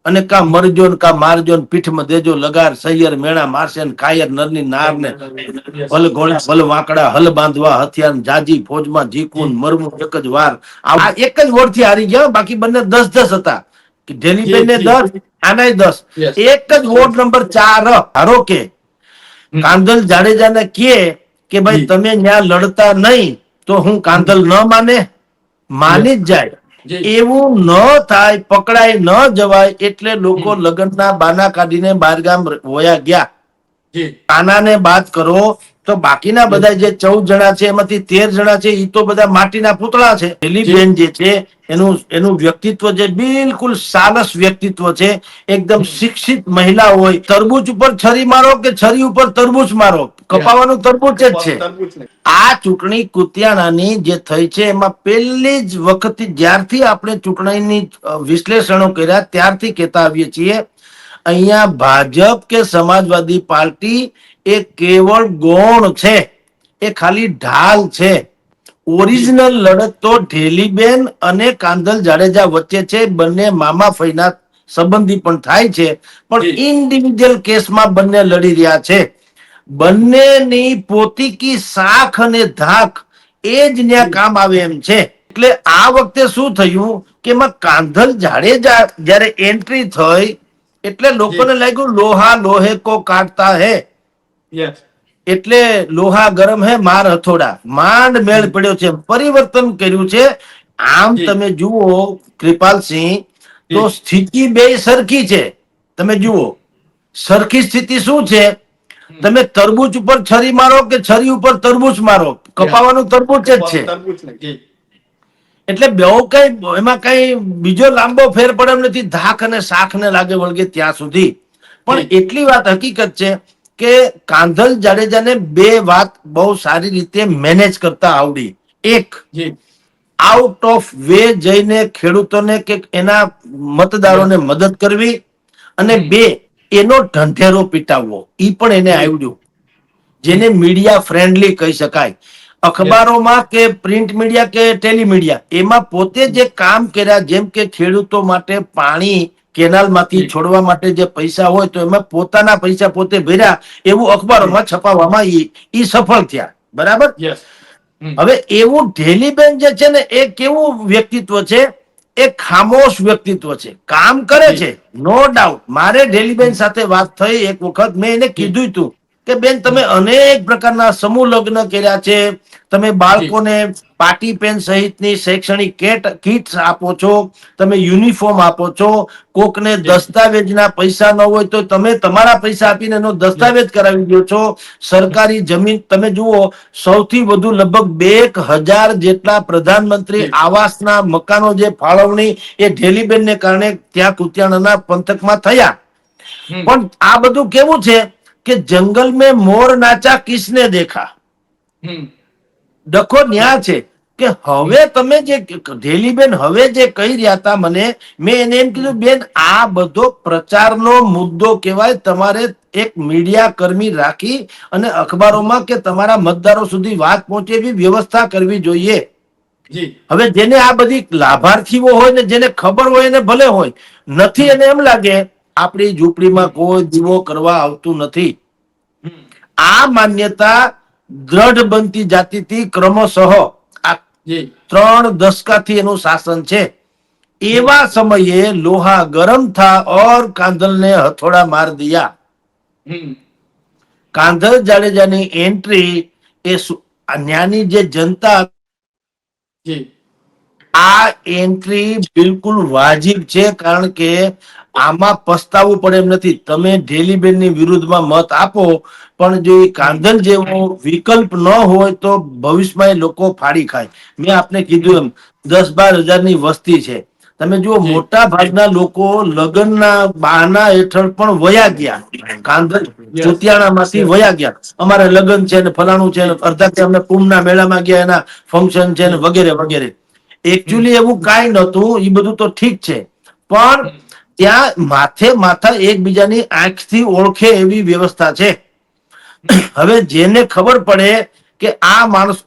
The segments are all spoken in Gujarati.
અને કા મરજો ને કા મારજો ને પીઠમાં દેજો લગાર સૈયર મેણા મારશે ને કાયર નરની નાર ને ભલ ઘોડા ભલ વાંકડા હલ બાંધવા હથિયાર જાજી ફોજમાં જીકવું મરવું એક જ વાર. આ એક જ વોર્ડ થી હારી ગયા, બાકી બંને 10-10 હતા. ઢેલીબેન ને 10, આનાય 10. એક જ વોર્ડ નંબર 4 હારો કે કાંધલ જાડેજા ને કે ભાઈ તમે ન્યા લડતા નહીં તો હું કાંધલ ન માની જ જાય. એવું ન થાય, પકડાય ન જવાય એટલે લોકો લગ્નના બાના કાઢીને બહારગામ વયા ગયા. કાનાને બાદ કરો તો બાકીના બધા જે 14 જણા છે એમાંથી 13 જણા છે એ તો બધા માટીના પૂતળા છે. ઢેલીબેન જે છે એનું વ્યક્તિત્વ જે બિલકુલ સાલસ વ્યક્તિત્વ છે, એકદમ શિક્ષિત મહિલા હોય. તરબૂચ ઉપર છરી મારો કે છરી ઉપર તરબૂચ મારો, કપાવાનું તરબૂચ જ છે. આ ચૂંટણી કુતિયાણાની જે થઈ છે એમાં પહેલી જ વખત જ્યારથી આપણે ચૂંટણીની વિશ્લેષણો કર્યા ત્યારથી કહેતા આવીએ છીએ, અહીંયા ભાજપ કે સમાજવાદી પાર્ટી એ કેવળ ગૌણ છે, એ ખાલી ઢાલ છે. ઓરિજિનલ લડત તો ઢેલીબેન અને કાંધલ જાડેજા વચ્ચે છે. બંને મામા ફઈના સંબંધી પણ થાય છે, પણ ઇન્ડિવિડ્યુઅલ કેસમાં બંને લડી રહ્યા છે. બંનેની પોતીકી શાખ અને ધાક એ જ ન્યા કામ આવે એમ છે. એટલે આ વખતે શું થયું કે એમાં કાંધલ જાડેજા જયારે એન્ટ્રી થઈ એટલે લોકોને લાગ્યું લોહા લોહે કો કાટતા હે, એટલે લોહા ગરમ હે માર હથોડા. માંડ મેળ પડ્યો છે, પરિવર્તન કર્યું છે. આમ તમે જુઓ કૃપાલસિંહ, તો સ્થિતિ બે સરખી છે. તમે જુઓ સરખી સ્થિતિ શું છે, તમે તરબૂચ ઉપર છરી મારો કે છરી ઉપર તરબૂચ મારો, કપાવાનું તરબૂચ જ છે. એટલે બેઉ કઈ એમાં કઈ બીજો લાંબો ફેર પડે એમ નથી, ધાક અને શાખ ને લાગે વળગે ત્યાં સુધી. પણ એટલી વાત હકીકત છે કે કાંધલ જાડેજાને બે વાત બહુ સારી રીતે મેનેજ કરતા આવડી. એક, આઉટ ઓફ વે જઈને ખેડૂતોને કે એના મતદારોને મદદ કરવી, અને બે, એનો ઢંઢેરો પીટાવવો. ઈ પણ એને આવડ્યું, જેને મીડિયા ફ્રેન્ડલી કહી શકાય. અખબારોમાં કે પ્રિન્ટ મીડિયા કે ટેલિમીડિયા એમાં પોતે જે કામ કર્યા, જેમ કે ખેડૂતો માટે પાણી કેનાલમાંથી છોડવા માટે જે પૈસા હોય તો એમાં પોતાના પૈસા પોતે ભર્યા, એવું અખબારોમાં છપાવવામાં ઈ સફળ થયા. બરાબર. હવે એવું ઢેલીબેન જે છે ને એ કેવું વ્યક્તિત્વ છે, એ ખામોશ વ્યક્તિત્વ છે, કામ કરે છે નો ડાઉટ. મારે ઢેલીબેન સાથે વાત થઈ એક વખત, મેં એને કીધું હતું કે બેન તમે અનેક પ્રકારના સમૂહ લગ્ન કર્યા છે, તમે બાળકોને પાટી પેન સહિતની શૈક્ષણિક કીટ આપો છો, તમે યુનિફોર્મ આપો છો, કોકને દસ્તાવેજના પૈસા ન હોય તો તમે તમારા પૈસા આપીને એનો દસ્તાવેજ કરાવી દો છો. સરકારી જમીન તમે જુઓ, સૌથી વધુ લગભગ 2000 જેટલા પ્રધાનમંત્રી આવાસના મકાનો જે ફાળવણી એ ઢેલીબેનને કારણે ત્યાં કુતિયાણાના પંથકમાં થયા. પણ આ બધું કેવું છે કે જંગલ મેં મોર નાચા કિસને દેખા, ડખો ન્યા છે. કે હવે તમે જે ઢેલીબેન હવે જે કહી રહ્યા હતા મને, મેં એને એમ કીધું બેન આ બધો પ્રચારનો મુદ્દો કહેવાય, તમારે એક મીડિયા કર્મી રાખી અને અખબારોમાં કે તમારા મતદારો સુધી વાત પહોંચે એવી વ્યવસ્થા કરવી જોઈએ. હવે જેને આ બધી લાભાર્થીઓ હોય ને જેને ખબર હોય એને ભલે હોય, નથી એને એમ લાગે આપણી ઝૂંપડીમાં કોઈ દીવો કરવા આવતું નથી. આ માન્યતા દ્રઢ બનતી જાતી હતી ક્રમશઃ. આ 3 દશકાથી એનું શાસન છે. એવા સમયે લોહા ગરમ થા ઓર કાંધલને હથોડા માર દિયા. કાંધલ જાડેજાની એન્ટ્રી એ ન્યાની જે જનતા, આ એન્ટ્રી બિલકુલ વાજિબ છે, કારણ કે આમાં પસ્તાવું પડે એમ નથી. તમે ઢેલીબેનની વિરુદ્ધમાં મત આપો, પણ જો કાંધલ જેવો વિકલ્પ ન હોય તો ભવિષ્યમાં એ લોકો ફાડી ખાય. મેં આપને કીધું એમ 10-12 હજારની વસ્તી છે. તમે જુઓ મોટા ભાગના લોકો લગ્નના બહાના હેઠળ પણ વયા ગયા, કાંધલ ચુતિયાણામાંથી વયા ગયા. અમારે લગ્ન છે ને ફલાણું છે, અડધા અમને કુંભના મેળામાં ગયા, એના ફંક્શન છે ને વગેરે વગેરે. એકચ્યુઅલી એવું કાંઈ નતું, એ બધું તો ઠીક છે, પણ ત્યાં માથા એકબીજાની આંખથી ઓળખે એવી વ્યવસ્થા છે. હવે જેને ખબર પડે કે આ માણસ,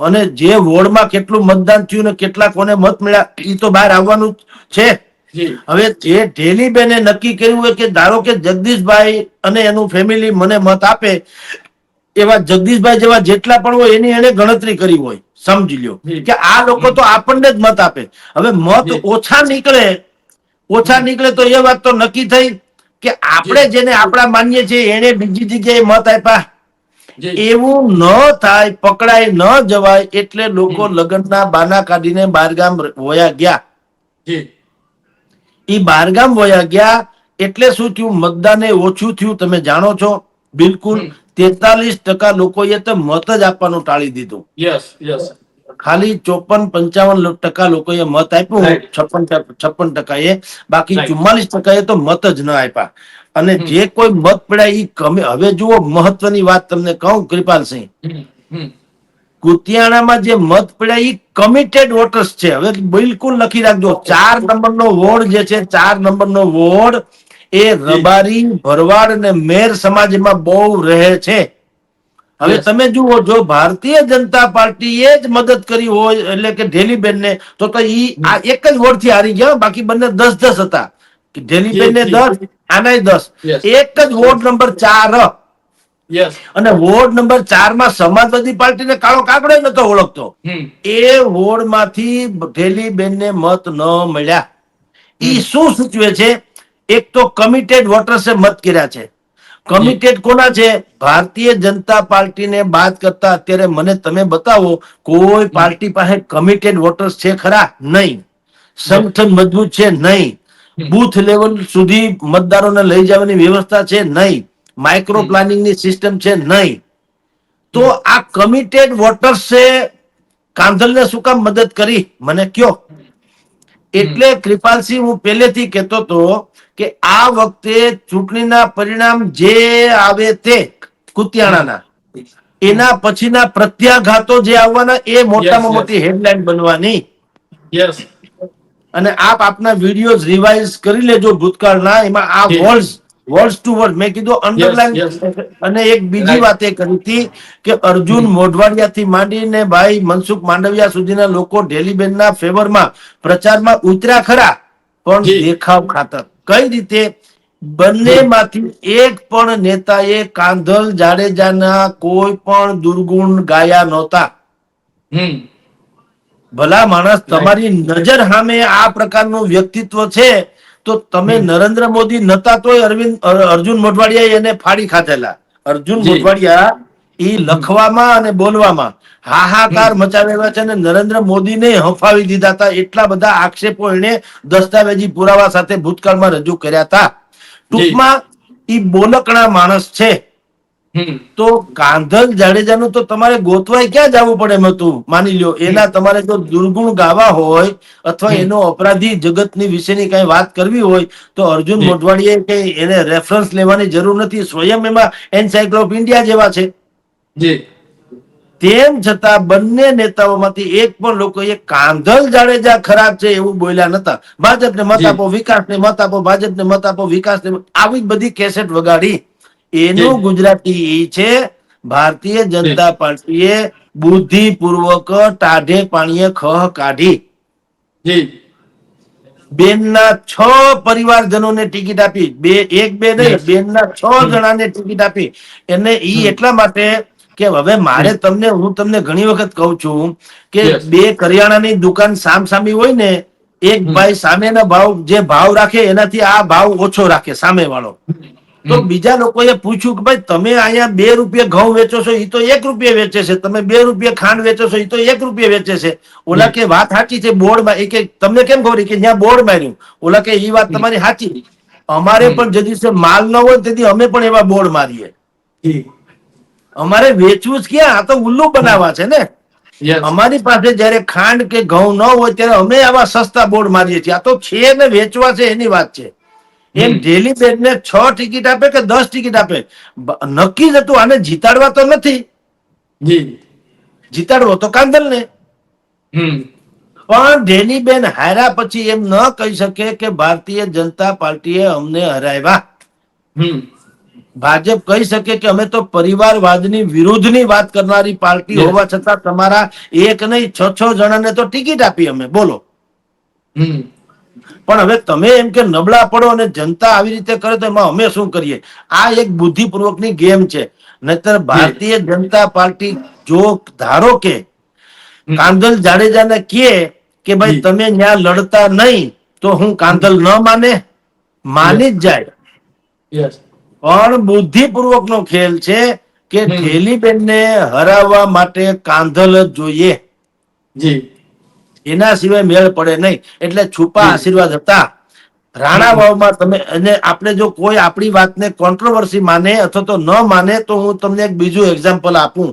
અને જે વોર્ડમાં કેટલું મતદાન થયું ને કેટલા કોને મત મળ્યા એ તો બહાર આવવાનું છે. જી હવે જે ઢેલીબેને નક્કી કર્યું હોય કે ધારો કે જગદીશભાઈ અને એનું ફેમિલી મને મત આપે, એવા જગદીશભાઈ જેવા જેટલા પણ હોય એની એને ગણતરી કરી હોય, સમજી લ્યો જી કે આ લોકો તો આપણને જ મત આપે. હવે મત જી ઓછા નીકળે તો એ વાત તો નક્કી થઈ કે આપણે જી જેને આપણા માનીએ છીએ એને બીજી જગ્યાએ મત આપ્યા. જી એવું ન થાય, પકડાય ન જવાય એટલે લોકો હમ લગ્નના બાના કાઢીને બહારગામ વયા ગયા. જી ઈ બહારગામ વયા ગયા એટલે શું થયું? મતદાને ઓછું થયું, તમે જાણો છો. બિલકુલ હમ 43% લોકોએ તો મત જ આપવાનું ટાળી દીધું. યસ યસ ખાલી 54-55% લોકોએ મત આપ્યું, રાઈટ 56% એ, બાકી રાઈટ 44% એ તો મત જ ન આપ્યા. અને હમ જે કોઈ મત પડ્યા એ હવે જુઓ, મહત્વની વાત તમને કહું કૃપાલસિંહ, હમ હમ કુતિયાણામાં જે મત પડ્યા એ કમિટેડ વોટર્સ છે. હવે બિલકુલ લખી રાખજો, ઓકે 4 નંબરનો વોર્ડ જે છે, 4 નંબરનો વોર્ડ એ જી રબારી, ભરવાડ અને મેર સમાજમાં બહુ રહે છે. હવે યસ તમે જુઓ, જો ભારતીય જનતા પાર્ટીએ જ મદદ કરી હોય, એટલે કે ઢેલીબેનને, તો ઈ હમ આ એક જ વોર્ડ થી હારી ગયા. બાકી બંને 10-10 હતા. જી ઢેલીબેન ને જી 10, આનાય 10. યસ એક જ વોર્ડ નંબર 4, યસ અને વોર્ડ નંબર 4 માં સમાજવાદી પાર્ટીને કાળો કાગડો નતો ઓળખતો. હમ એ વોર્ડ માંથી ઢેલીબેનને મત ન મળ્યા. ઈ હમ શું સૂચવે છે? એક તો કમિટેડ વોટર્સે મત કર્યા છે. જી કમિટેડ કોના છે? ભારતીય જનતા પાર્ટીને બાદ કરતા અત્યારે મને તમે બતાવો કોઈ હમ પાર્ટી પાસે કમિટેડ વોટર્સ છે ખરા? નહીં. યસ સંગઠન મજબૂત છે? નહીં. હમ બૂથ લેવલ સુધી મતદારોને લઈ જવાની વ્યવસ્થા છે? નહીં. માઇક્રો હમ પ્લાનિંગની સિસ્ટમ છે? નહીં. તો હમ આ કમિટેડ વોટર્સે કાંધલને શું કામ મદદ કરી? મને કયો. હમ એટલે કૃપાલસિંહ, હું પહેલેથી કહેતો હતો કે આ વખતે ચૂંટણીના પરિણામ જે આવે તે હમ કુતિયાણાના, હમ એના પછીના પ્રત્યાઘાતો જે આવવાના એ યસ મોટામાં યસ મોટી હેડલાઇન બનવાની. યસ અને આપના વિડીયો રિવાઇઝ કરી લેજો ભૂતકાળના, એમાં આ જી વર્ડ્સ ટુ વર્ડ મેં કીધું યસ અંડરલાઈન. યસ અને એક બીજી રાઈટ વાત એ કરી હતી કે અર્જુન હમ મોઢવાડિયા થી માંડીને ભાઈ મનસુખ માંડવિયા સુધીના લોકો ઢેલીબેનના ફેવરમાં પ્રચારમાં ઉતર્યા ખરા, પણ જી દેખાવ ખાતર. કઈ રીતે? બંને જી માંથી એક પણ નેતાએ કાંધલ જાડેજાના કોઈ પણ દુર્ગુણ ગાયા નહોતા. હમ ભલા માણસ, રાઈટ તમારી નજર સામે આ પ્રકારનું વ્યક્તિત્વ છે તો તમે હમ નરેન્દ્ર મોદી નતા તોય અર્જુન મોઢવાડિયા એને ફાડી ખાધેલા. અર્જુન જી મોઢવાડિયા ઈ હમ લખવામાં અને બોલવામાં હાહાકાર હમ મચાવેલા છે, અને નરેન્દ્ર મોદીને હંફાવી દીધા હતા. એટલા બધા આક્ષેપો એને દસ્તાવેજી પુરાવા સાથે ભૂતકાળમાં રજૂ કર્યા હતા. જી ટૂંકમાં ઈ બોલકણા માણસ છે. હમ તો કાંધલ જાડેજાનું તો તમારે ગોતવાય ક્યાં જવું પડે એમ હતું? માની લ્યો, હમ એના તમારે જો દુર્ગુણ ગાવા હોય અથવા હમ એનો અપરાધી જગતની વિશેની કઈ વાત કરવી હોય તો અર્જુન જી મોઢવાડીએ કે એને રેફરન્સ લેવાની જરૂર નથી. સ્વયં એમાં એનસાયક્લોપ ઇન્ડિયા જેવા છે. જી તેમ છતાં બંને નેતાઓમાંથી એક પણ લોકોએ કાંધલ જાડેજા ખરાબ છે એવું બોલ્યા નતા. ભાજપને મત જી આપો, વિકાસને મત આપો, ભાજપને મત આપો, વિકાસને, આવી બધી કેસેટ વગાડી. જી એનું ગુજરાતી એ છે, ભારતીય જી જનતા પાર્ટીએ બુદ્ધિપૂર્વક ટાઢે પાણીએ ખહ કાઢી. જી બેનના 6 પરિવારજનોને ટિકિટ આપી. એક બે નહીં, યસ બેનના 6 હમ જણાને ટિકિટ આપી. એને ઈ હમ એટલા માટે કે હવે મારે હમ હું તમને ઘણી વખત કહું છું કે યસ બે કરિયાણાની દુકાન સામસામી હોય ને, એક હમ ભાઈ સામેના જે ભાવ રાખે એનાથી આ ભાવ ઓછો રાખે સામે વાળો. તો હમ બીજા લોકોએ પૂછ્યું કે ભાઈ તમે અહીંયા 2 રૂપિયા ઘઉં વેચો છો, એ તો 1 રૂપિયા વેચે છે. તમે 2 રૂપિયા ખાંડ વેચો છો, એ તો 1 રૂપિયા વેચે છે. ઓલા જી કે વાત સાચી છે, બોર્ડમાં એ કે તમને કેમ ખબર કે જ્યાં બોર્ડ માર્યું? ઓલા કે એ વાત હમ તમારી સાચી. અમારે હમ પણ જે દિવસે માલ ન હોય તેથી અમે પણ એવા બોર્ડ મારીએ. જી અમારે વેચવું જ ક્યાં? આ તો ઉલ્લુ હમ બનાવવા છે ને. યસ અમારી પાસે જયારે ખાંડ કે ઘઉં ન હોય ત્યારે અમે આવા સસ્તા બોર્ડ મારીએ છીએ. આ તો છે ને વેચવા છે એની વાત છે. એમ હમ ડેલી બેગને 6 ટિકિટ આપે કે 10 ટિકિટ આપે, નક્કી જ હતું આને જીતાડવા તો નથી. જી જીતાડવો તો કાંધલ ને. હમ પણ ડેનીબેન હાર્યા પછી એમ ન કહી શકે કે ભારતીય જનતા પાર્ટીએ અમને હરાવ્યા. હમ ભાજપ કહી શકે કે અમે તો પરિવારવાદની વિરુદ્ધની વાત કરનારી પાર્ટી યસ હોવા છતાં તમારા એક નહીં 6 જણાને તો ટિકિટ આપી અમે. બોલો. હમ પણ હવે તમે એમ કે નબળા પડો અને જનતા આવી રીતે કરે તો એમાં અમે શું કરીએ? આ એક બુદ્ધિપૂર્વકની ગેમ છે. નહીતર જી ભારતીય જનતા પાર્ટી જો ધારો કે હમ કાંધલ જાડેજાને કહે કે ભાઈ જી તમે ન્યા લડતા નહીં, તો હું હમ કાંધલ ન માને? યસ માની જ જાય. યસ પણ બુદ્ધિપૂર્વકનો ખેલ છે કે હમ ઢેલીબેનને હરાવવા માટે કાંધલ જ જોઈએ. જી એના સિવાય મેળ પડે નહીં. એટલે છુપા જી આશીર્વાદ હતા. રાણા હમ વાવમાં તમે અને આપણે જો કોઈ આપણી વાતને કોન્ટ્રોવર્સી માને અથવા તો ન માને તો હું તમને એક બીજું એક્ઝામ્પલ આપું.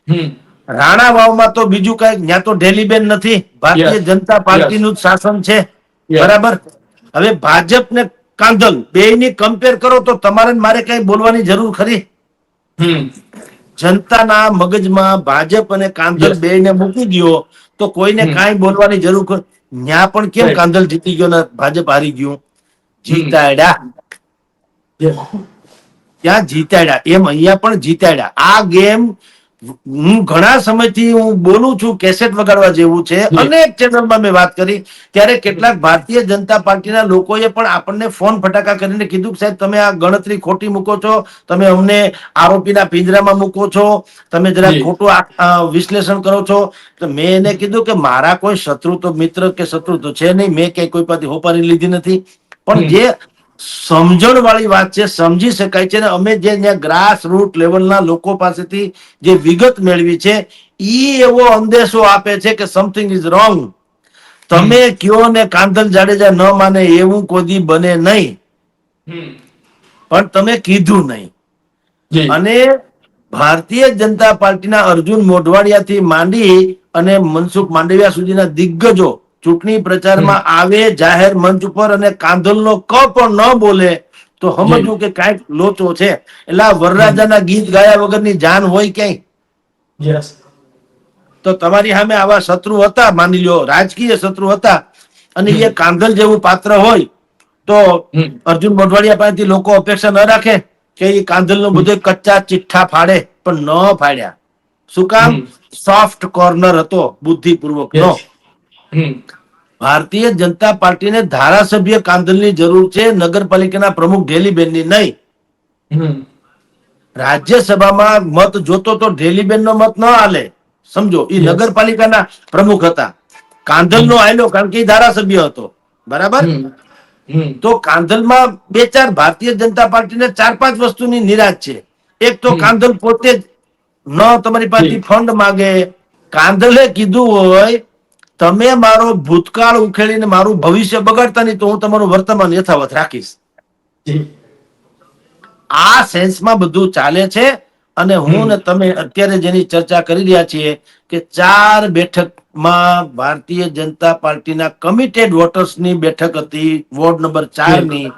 હમ રાણા વાવમાં તો બીજું કઈ, ત્યાં તો ઢેલીબેન નથી, ભારતીય યસ જનતા યસ પાર્ટીનું જ શાસન છે. યસ બરાબર. હવે ભાજપ ને કાંધલ બેયની કમ્પેર કરો તો તમારે ને મારે કઈ બોલવાની જરૂર ખરી? હમ જનતાના મગજમાં ભાજપ અને કાંધલ યસ બેયને મૂકી દ્યો તો કોઈને હમ કાંઈ બોલવાની જરૂર ન્યા પણ કેમ રાઈટ કાંધલ જીતી ગયો ને ભાજપ હારી ગયું? હમ જીતાડ્યા. યસ ત્યાં જીતાડ્યા એમ અહીંયા પણ જીતાડ્યા. આ ગેમ હું ઘણા સમયથી હું બોલું છું, કેસેટ વગાડવા જેવું છે. જી અનેક ચેનલમાં મેં વાત કરી. ત્યારે કેટલાક ભારતીય જનતા પાર્ટીના લોકોએ પણ આપણને ફોન ફટાકા કરીને કીધું કે સાહેબ તમે આ ગણતરી ખોટી મૂકો છો, તમે અમને આરોપીના પિંજરામાં મૂકો છો, તમે જરા જી ખોટું વિશ્લેષણ કરો છો. તો મેં એને કીધું કે મારા કોઈ શત્રુ તો મિત્ર કે શત્રુ તો છે નહીં, મેં કઈ કોઈ પાસેથી હોપારી લીધી નથી. પણ હમ જે સમજણ વાળી વાત છે, સમજી શકાય છે ને અમે જે ત્યાં ગ્રાસ રૂટ લેવલના લોકો પાસેથી જે વિગત મેળવી છે, ઈ એવો અંદેશો આપે છે કે સમથિંગ ઇઝ રોંગ. હમ તમે કયો ને કાંધલ જાડેજા ન માને એવું કોઈ બને નહીં. હમ પણ તમે કીધું નહીં. જી અને ભારતીય જનતા પાર્ટીના અર્જુન મોઢવાડિયાથી માંડી અને મનસુખ માંડવિયા સુધીના દિગ્ગજો ચૂંટણી હમ પ્રચારમાં આવે જાહેર મંચ ઉપર અને કાંધલનો ક પણ ન બોલે તો જી સમજવું કે કાંઈક લોચો છે. એટલે આ હમ વરરાજાના ગીત ગાયા વગરની જાન હોય ક્યાંય? યસ તો તમારી સામે આવા શત્રુ હતા, માની લ્યો રાજકીય શત્રુ હતા, અને હમ એ કાંધલ જેવું પાત્ર હોય તો હમ અર્જુન મોઢવાડિયા પાસેથી લોકો અપેક્ષા ન રાખે કે એ કાંધલ નું હમ બધું કચ્ચા ચિઠ્ઠા ફાડે? પણ ન ફાડ્યા. શું કામ? હમ સોફ્ટ કોર્નર હતો બુદ્ધિપૂર્વક નો. યસ હમ ભારતીય જનતા પાર્ટીને ધારાસભ્ય કાંધલની જરૂર છે, નગરપાલિકાના પ્રમુખ ઢેલીબેનની નહીં. હમ રાજ્યસભામાં મત જોતો તો ઢેલીબેન નો મત ન હાલે. સમજો, એ યસ નગરપાલિકાના પ્રમુખ હતા. કાંધલ હમ નો આયલો કારણ કે એ ધારાસભ્ય હતો. બરાબર. હમ હમ તો કાંધલમાં બે ચાર ભારતીય જનતા પાર્ટીને ચાર પાંચ વસ્તુની નિરાશ છે. એક તો હમ કાંધલ પોતે જ ન તમારી જી પાસેથી ફંડ માગે. કાંધલે કીધું હોય તમે મારો ભૂતકાળ ઉખેડીને મારું ભવિષ્ય બગાડતા નહીં તો હું તમારું વર્તમાન યથાવત રાખીશ. જી આ સેન્સમાં બધું ચાલે છે. અને હું હમ ને તમે અત્યારે જેની ચર્ચા કરી રહ્યા છીએ કે 4 બેઠકમાં ભારતીય જનતા પાર્ટીના કમિટેડ વોટર્સની બેઠક હતી, વોર્ડ નંબર 4 જી ની.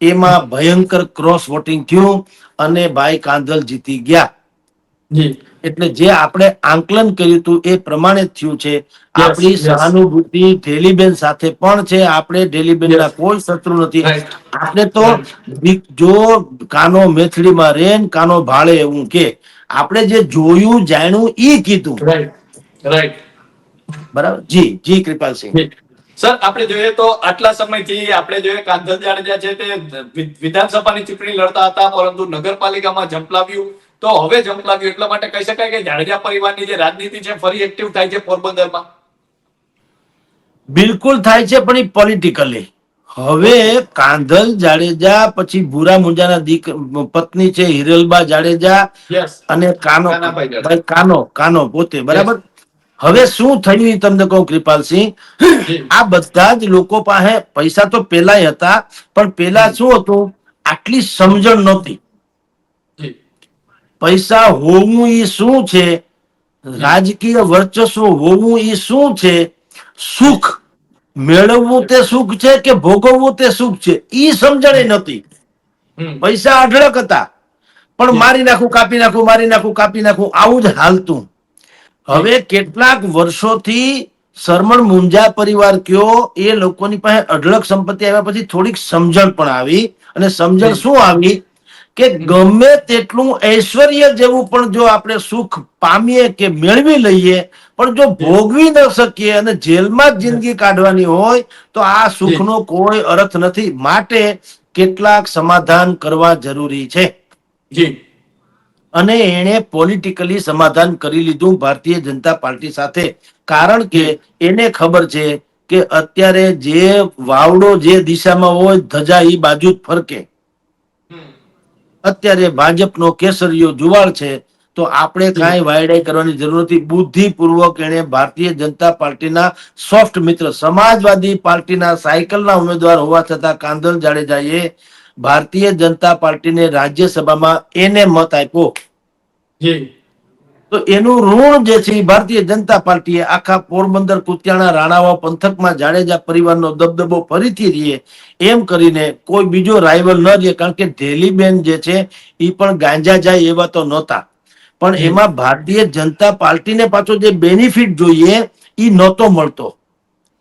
એમાં ભયંકર ક્રોસ વોટિંગ થયું અને ભાઈ કાંધલ જીતી ગયા. જી એટલે જે આપણે આંકલન કર્યું હતું એ પ્રમાણે જ થયું છે. યસ આપણી યસ સહાનુભૂતિ ઢેલીબેન સાથે પણ છે. આપણે ઢેલીબેનના યસ કોઈ શત્રુ નથી. રાઈટ આપણે તો રાઈટ જો કાનો મેથડીમાં રે ને કાનો ભાળે એવું કે આપણે જે જોયું જાણ્યું ઈ કીધું. રાઈટ રાઈટ બરાબર. જી જી કૃપાલસિંહ. સર આપણે જોઈએ તો આટલા સમયથી આપણે જોઈએ કાંધલ જાડેજા છે તે વિધાનસભાની ચૂંટણી લડતા હતા, પરંતુ નગરપાલિકામાં ઝંપલાવ્યું. તો હવે ઝંપલાવ્યું એટલા માટે કહી શકાય કે જાડેજા પરિવારની જે રાજનીતિ છે ફરી એક્ટિવ થાય છે પોરબંદરમાં. બિલકુલ થાય છે, પણ એ પોલિટિકલી. હવે ઓકે કાંધલ જાડેજા પછી ભૂરા મુંજાના પત્ની છે હિરલબા જાડેજા યસ અને કાનો કાનાભાઈ ભાઈ જાડેજા કાનો પોતે. યસ બરાબર. હવે યસ શું થયું એ તમને કહું કૃપાલસિંહ. જી આ બધા જ લોકો પાસે પૈસા તો પેલાય હતા, પણ પેલા હમ શું હતું, આટલી સમજણ નહોતી. જી પૈસા હોવું એ શું છે, જી રાજકીય વર્ચસ્વ હોવું એ શું છે, જી સુખ મેળવવું તે સુખ છે કે ભોગવવું તે સુખ છે, ઈ સમજણ નથી. હમ પૈસા અઢળક હતા, પણ જી મારી નાખું કાપી નાખું, મારી નાખું કાપી નાખું, આવું જ હાલતું. જી હવે કેટલાક વર્ષોથી સરમણ મુંજા પરિવાર કયો એ લોકોની પાસે અઢળક સંપત્તિ આવ્યા પછી થોડીક સમજણ પણ આવી. અને સમજણ જી શું આવી કે ગમે તેટલું ઐશ્વર્ય જેવું પણ જો આપણે સુખ પામીએ કે મેળવી લઈએ, પણ જો ભોગવી ન શકીએ અને જેલમાં જ જિંદગી કાઢવાની હોય તો આ સુખનો કોઈ અર્થ નથી. માટે કેટલાક સમાધાન કરવા જરૂરી છે. જી અને એણે પોલિટિકલી સમાધાન કરી લીધું ભારતીય જનતા પાર્ટી સાથે. કારણ કે જી એને ખબર છે કે અત્યારે જે વાવડો જે દિશામાં હોય ધજા એ બાજુ જ ફરકે. અત્યારે ભાજપનો કેસરીયો જુવાળ છે, તો આપણે જી કાંઈ વાયડાઈ કરવાની જરૂર નથી. બુદ્ધિપૂર્વક એણે ભારતીય જનતા પાર્ટીના સોફ્ટ મિત્ર, સમાજવાદી પાર્ટીના સાયકલના ઉમેદવાર હોવા છતાં કાંધલ જાડેજાએ ભારતીય જનતા પાર્ટીને રાજ્યસભામાં એને મત આપ્યો. જી તો એનું ઋણ જે છે એ ભારતીય જનતા પાર્ટીએ આખા પોરબંદર, કુતિયાણા, રાણાવા પંથકમાં જાડેજા પરિવારનો દબદબો ફરીથી રહીએ એમ કરીને કોઈ બીજો રાઇવલ ન રહે. કારણ કે ઢેલીબેન જે છે એ પણ ગાંજા જાય એવા તો નહોતા, પણ જી એમાં ભારતીય જનતા પાર્ટીને પાછો જે બેનિફિટ જોઈએ એ નહોતો મળતો.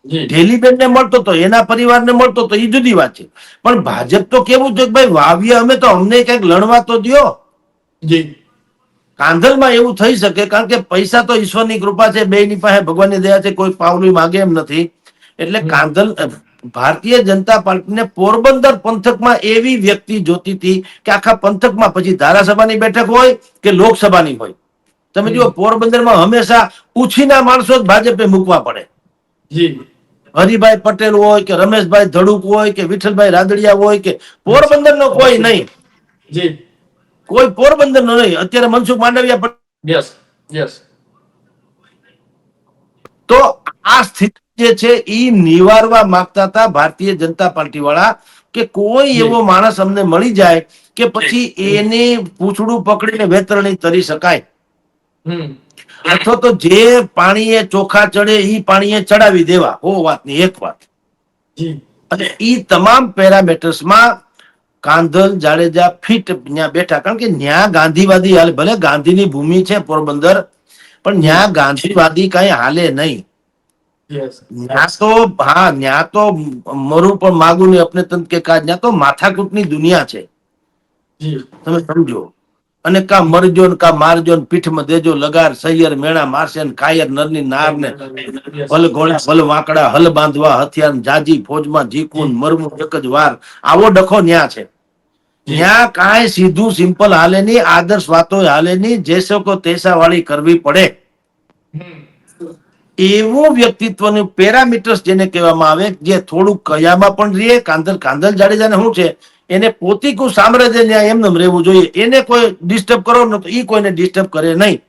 જી ઢેલીબેનને મળતો તો, એના પરિવારને મળતો તો, એ જુદી વાત છે. પણ ભાજપ તો કેવું છે કે ભાઈ વાવીએ અમે તો, અમને કંઈક લણવા તો દ્યો. જી કાંધલમાં એવું થઈ શકે કારણ કે પૈસા તો ઈશ્વરની કૃપા છે, બેયની પાસે ભગવાનની દયા છે, કોઈ પાવલું માગે એમ નથી. એટલે કાંધલ ભારતીય જનતા પાર્ટીને પોરબંદર પંથકમાં એવી વ્યક્તિ જોતી હતી કે આખા પંથકમાં, પછી ધારાસભાની બેઠક હોય કે લોકસભાની હોય, તમે જુઓ પોરબંદરમાં હંમેશા ઉછીના માણસો જ ભાજપે મૂકવા પડે. જી હરિભાઈ પટેલ હોય કે રમેશભાઈ ધડુક હોય કે વિઠ્ઠલભાઈ રાદડિયા હોય કે પોરબંદરનો કોઈ નહીં, જી કોઈ પોરબંદરનો નહીં. અત્યારે મનસુખ માંડવિયા પણ. યસ યસ તો આ સ્થિતિ જે છે એ નિવારવા માંગતા હતા ભારતીય જનતા પાર્ટી વાળા, કે કોઈ જી એવો માણસ અમને મળી જાય કે પછી એને પૂંછડું પકડીને વેતરણી તરી શકાય. હમ અથવા તો જે પાણીએ ચોખા ચડે એ પાણીએ ચડાવી દેવા. ઓ વાતની એક વાત. જી અને ઈ તમામ પેરામીટર્સમાં કાંધલ જાડેજા ફિટ ત્યાં બેઠા. કારણ કે ન્યા ગાંધીવાદી હાલે, ભલે ગાંધીની ભૂમિ છે પોરબંદર, પણ ન્યા ગાંધીવાદી કઈ હાલે નહીં. યસ ન્યા તો હા, ન્યા તો મરું પણ માગું ને અપને તંત કે કાજ, ન્યા તો માથાકૂટની દુનિયા છે. જી તમે સમજો. અને કા મરજો ને કા મારજો ને પીઠમાં દેજો લગાર, સૈયર મેણા મારશે ને કાયર નરની નાર ને ભલ ઘોડા ભલ વાંકડા, હલ બાંધવા હથિયાર, જાજી ફોજમાં જીકવું ને મરવું એક જ વાર. આવો ડખો ન્યા છે. ન્યા કાંઈ સીધું સિમ્પલ હાલે નહીં, આદર્શ વાતો હાલે નહીં, જેસો કો તેસા વાળી કરવી પડે. એવું વ્યક્તિત્વનું પેરામીટર્સ જેને કહેવામાં આવે, જે થોડું કયામાં પણ રહે. કાંધલ જાડેજાને શું છે, એને પોતીકું સામ્રાજ્ય ન્યા એમને રહેવું જોઈએ. એને કોઈ ડિસ્ટર્બ કરો ને તો એ કોઈને ડિસ્ટર્બ કરે નહીં.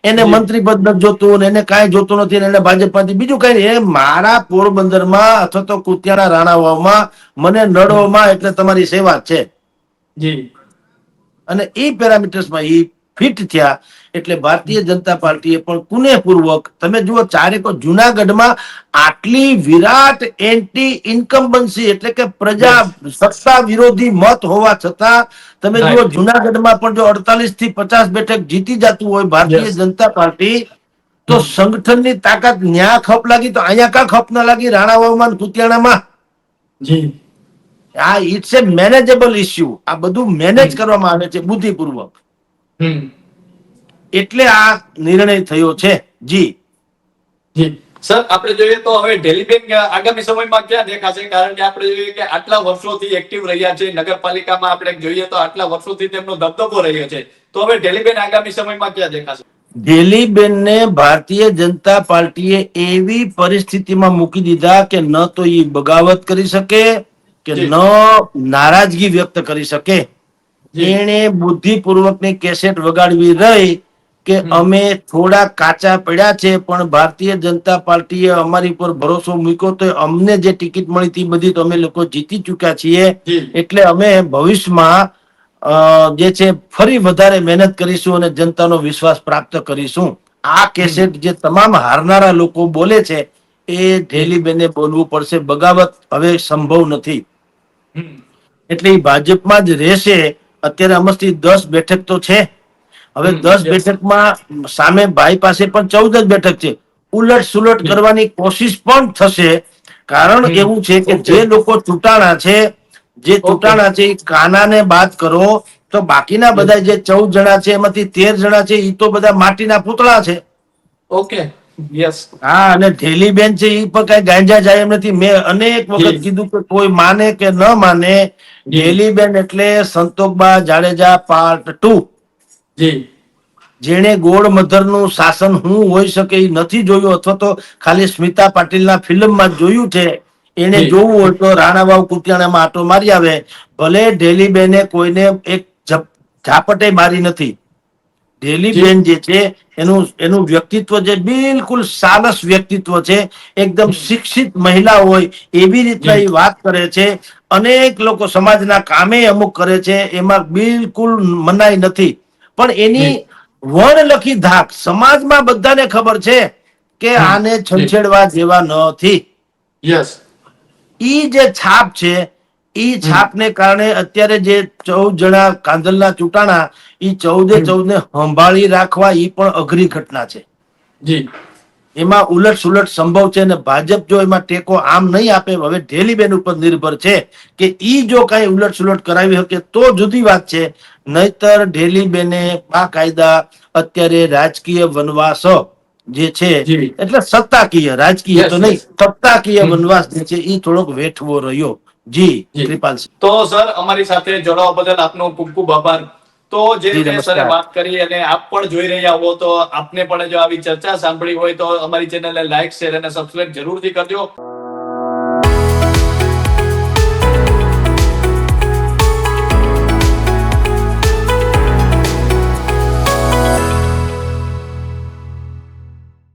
એને મંત્રી પદ નથી જોતું, એને કાંઈ જોતું નથી, એને ભાજપમાંથી બીજું કઈ નહીં. મારા પોરબંદરમાં અથવા તો કુતિયાણા રાણાવાવમાં મને નડવામાં એટલે તમારી સેવા છે. જી અને એ પેરામીટર્સમાં એ ફિટ થયા. એટલે ભારતીય જનતા પાર્ટીએ પણ કુનેપૂર્વક, તમે જુઓ ચારેકો જુનાગઢમાં આટલી વિરાટ એન્ટી ઇન્કમ્બન્સી એટલે કે પ્રજા સત્તા વિરોધી મત હોવા છતાં તમે જુઓ જુનાગઢમાં પણ જો 48 થી 50 બેઠક જીતી જતું હોય ભારતીય જનતા પાર્ટી, તો સંગઠનની તાકાત ન્યા ખપ લાગી તો અહીંયા કા ખપ ના લાગી રાણાવાવમાં, કુતિયાણામાં? જી આ ઇટ્સ એ મેનેજેબલ ઇસ્યુ. આ બધું મેનેજ કરવામાં આવે છે બુદ્ધિપૂર્વક. એટલે આ નિર્ણય થયો છે. જી જી સર, આપણે જોઈએ તો હવે ઢેલીબેન આગામી સમયમાં ક્યાં દેખાશે? કારણ કે આપણે જોઈએ કે આટલા વર્ષોથી એક્ટિવ રહ્યા છે નગરપાલિકામાં, આપણે જોઈએ તો આટલા વર્ષોથી તેમનો દબદબો રહ્યો છે, તો હવે ઢેલીબેન આગામી સમયમાં ક્યાં દેખાશે? ઢેલીબેનને ભારતીય જનતા પાર્ટીએ એવી પરિસ્થિતિમાં મૂકી દીધા કે ન તો એ બગાવત કરી શકે કે ન નારાજગી વ્યક્ત કરી શકે. એને બુદ્ધિપૂર્વકની કેસેટ વગાડવી રહી કે અમે થોડા કાચા પડ્યા છે, પણ ભારતીય જનતા પાર્ટીએ અમારી પર ભરોસો મૂક્યો તો અમને જે ટિકિટ મળી હતી બધી તો અમે લોકો જીતી ચુક્યા છીએ. એટલે અમે ભવિષ્યમાં જે છે ફરી વધારે મહેનત કરીશું અને જનતાનો વિશ્વાસ પ્રાપ્ત કરીશું. આ કેસેટ જે તમામ હારનારા લોકો બોલે છે એ ઢેલીબેને બોલવું પડશે. બગાવત હવે સંભવ નથી. એટલે એ ભાજપમાં જ રહેશે. અત્યારે અમસ્તી 10 બેઠક તો છે. હવે 10 બેઠકમાં સામે ભાઈ પાસે પણ 14 જ બેઠક છે. ઉલટ સુલટ કરવાની કોશિશ પણ થશે. કારણ એવું છે કે જે લોકો ચૂંટાણા છે, એ કાનાને બાદ કરો તો બાકીના બધા જે 14 જણા છે એમાંથી 13 જણા છે એ તો બધા માટીના પૂતળા છે. Okay, yes. હા, અને ઢેલીબેન છે એ પણ કઈ ગાંજા જાય એમ નથી. મેં અનેક વખત જી. કીધું કે કોઈ માને કે ન માને, જી. ઢેલીબેન એટલે સંતોકબા જાડેજા પાર્ટ 2. જી. જેણે ગોળ મધરનું શાસન હું હોઈ શકે એ નથી જોયું, અથવા તો ખાલી સ્મિતા પાટીલના ફિલ્મમાં જ જોયું છે. એને જી. જોવું હોય તો રાણાવાવ કુતિયાણામાં આટો મારી આવે. ભલે ઢેલીબેને કોઈને એક ઝાપટે મારી નથી. ઢેલીબેન જે છે એનું વ્યક્તિત્વ જે બિલકુલ સાલસ વ્યક્તિત્વ છે. એકદમ શિક્ષિત મહિલા હોય એવી રીતના જી. એ વાત કરે છે. અનેક લોકો સમાજના કામે અમુક કરે છે, એમાં બિલકુલ મનાઈ નથી. પણ જી. એની વણલખી ધાક સમાજમાં બધાને ખબર છે કે આને જી. છંછેડવા જેવા નથી. યસ. ઈ જે છાપ છે, ઈ છાપને કારણે અત્યારે જે 14 જણા કાંધલના ચૂંટાણા, ઈ 14 ને સંભાળી રાખવા ઈ પણ અઘરી ઘટના છે. જી. એમાં ઉલટ સુલટ સંભવ છે, અને ભાજપ જો એમાં ટેકો આમ નહીં આપે, હવે ઢેલીબેન ઉપર નિર્ભર છે કે ઈ જો કઈ ઉલટ સુલટ કરાવી શકે તો જુદી વાત છે. નહીતર ઢેલીબેને બાકાયદા અત્યારે રાજકીય વનવાસ જે છે, જી. એટલે સત્તાકીય, રાજકીય યસ, તો નહીં, યસ. સત્તાકીય વનવાસ જે છે એ થોડોક વેઠવો રહ્યો. જી જી. કૃપાલસિંહ. તો સર, અમારી સાથે જોડાવા બદલ આપનો ખૂબ ખૂબ આભાર. તો જે જી રીતે સરે નમસ્કાર. વાત કરી, અને આપ પણ જોઈ રહ્યા હો, તો આપને પણ જો આવી ચર્ચા સાંભળી હોય તો અમારી ચેનલને લાઈક, શેર અને સબસ્ક્રાઇબ જરૂરથી કરજો.